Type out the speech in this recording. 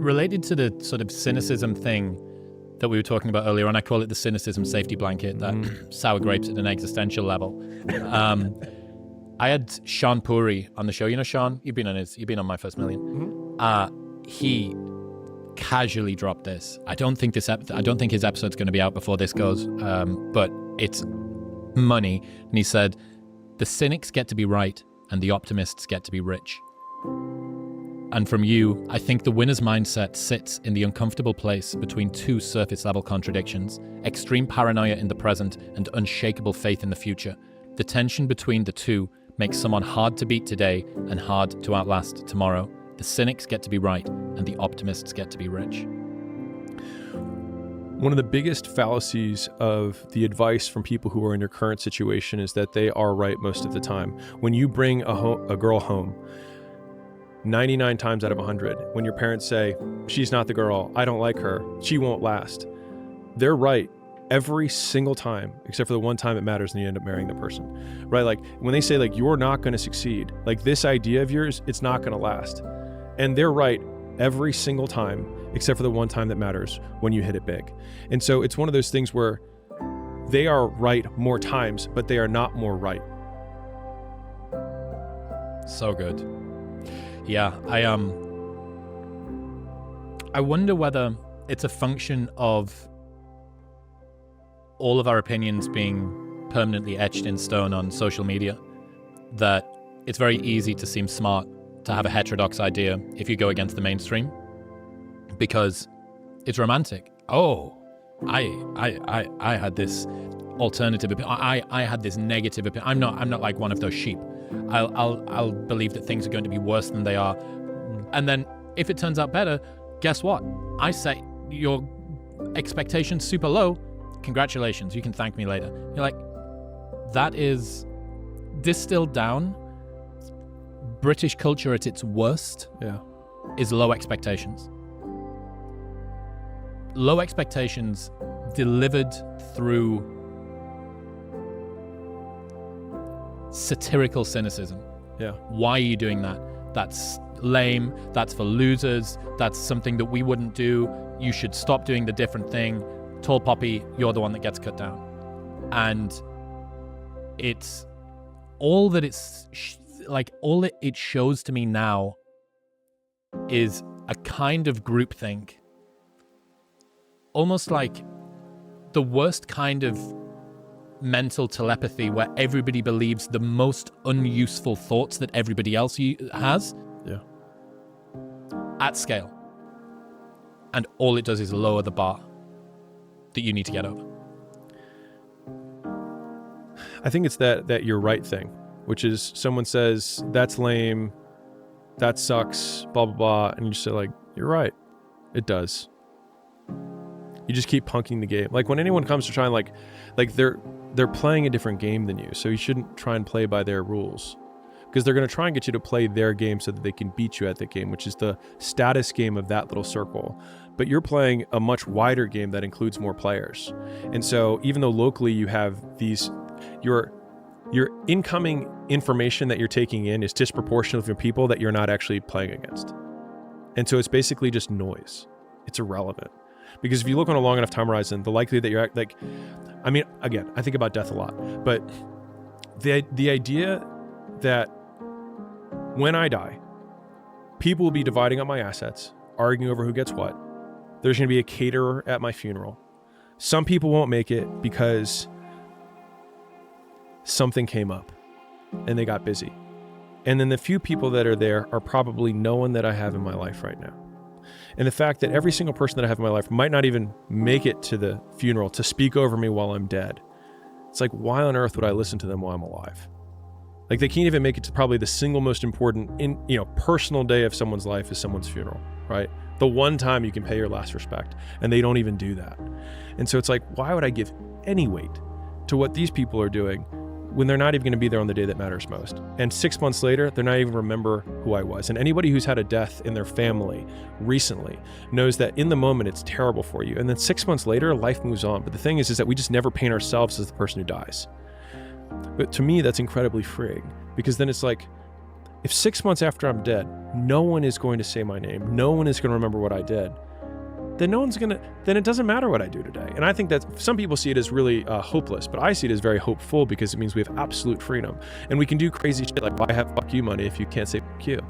Related to the sort of cynicism thing that we were talking about earlier, and I call it the cynicism safety blanket, that sour grapes at an existential level. I had Sean Puri on the show. You know Sean? You've been on My First Million. He casually dropped this. I don't think his episode's going to be out before this goes, but it's money. And he said, the cynics get to be right and the optimists get to be rich. And from you, I think the winner's mindset sits in the uncomfortable place between two surface-level contradictions, extreme paranoia in the present and unshakable faith in the future. The tension between the two makes someone hard to beat today and hard to outlast tomorrow. The cynics get to be right and the optimists get to be rich. One of the biggest fallacies of the advice from people who are in your current situation is that they are right most of the time. When you bring a girl home, 99 times out of 100, when your parents say, she's not the girl, I don't like her, she won't last, they're right every single time, except for the one time it matters and you end up marrying the person, right? Like when they say like, you're not going to succeed, like this idea of yours, it's not going to last. And they're right every single time, except for the one time that matters when you hit it big. And so it's one of those things where they are right more times, but they are not more right. So good. Yeah, I wonder whether it's a function of all of our opinions being permanently etched in stone on social media, that it's very easy to seem smart, to have a heterodox idea if you go against the mainstream, because it's romantic. Oh, I had this alternative opinion. I had this negative opinion. I'm not like one of those sheep. I'll believe that things are going to be worse than they are. And then if it turns out better, guess what? I set your expectations super low. Congratulations, you can thank me later. You're like, that is distilled down. British culture at its worst is low expectations. Low expectations delivered through satirical cynicism. Yeah. Why are you doing that? That's lame. That's for losers. That's something that we wouldn't do. You should stop doing the different thing. Tall poppy, you're the one that gets cut down. And it's all that all it shows to me now is a kind of groupthink. Almost like the worst kind of mental telepathy where everybody believes the most unuseful thoughts that everybody else has. Yeah. At scale. And all it does is lower the bar that you need to get over. I think it's that you're right thing, which is someone says, that's lame, that sucks, blah, blah, blah. And you just say like, you're right. It does. You just keep punking the game. Like when anyone comes to try and like they're playing a different game than you. So you shouldn't try and play by their rules, because they're going to try and get you to play their game so that they can beat you at the game, which is the status game of that little circle. But you're playing a much wider game that includes more players. And so even though locally you have these, your incoming information that you're taking in is disproportionate from people that you're not actually playing against. And so it's basically just noise. It's irrelevant. Because if you look on a long enough time horizon, the likelihood that you're like, I mean, again, I think about death a lot, but the idea that when I die, people will be dividing up my assets, arguing over who gets what. There's going to be a caterer at my funeral. Some people won't make it because something came up and they got busy. And then the few people that are there are probably no one that I have in my life right now. And the fact that every single person that I have in my life might not even make it to the funeral to speak over me while I'm dead. It's like, why on earth would I listen to them while I'm alive? Like they can't even make it to probably the single most important personal day of someone's life is someone's funeral, right? The one time you can pay your last respect, and they don't even do that. And so it's like, why would I give any weight to what these people are doing when they're not even going to be there on the day that matters most? And 6 months later, they're not even remember who I was. And anybody who's had a death in their family recently knows that in the moment, it's terrible for you. And then 6 months later, life moves on. But the thing is that we just never paint ourselves as the person who dies. But to me, that's incredibly freeing, because then it's like, If 6 months after I'm dead, no one is going to say my name, no one is going to remember what I did, then then it doesn't matter what I do today. And I think that some people see it as really hopeless, but I see it as very hopeful because it means we have absolute freedom. And we can do crazy shit like, why have fuck you money if you can't say fuck you?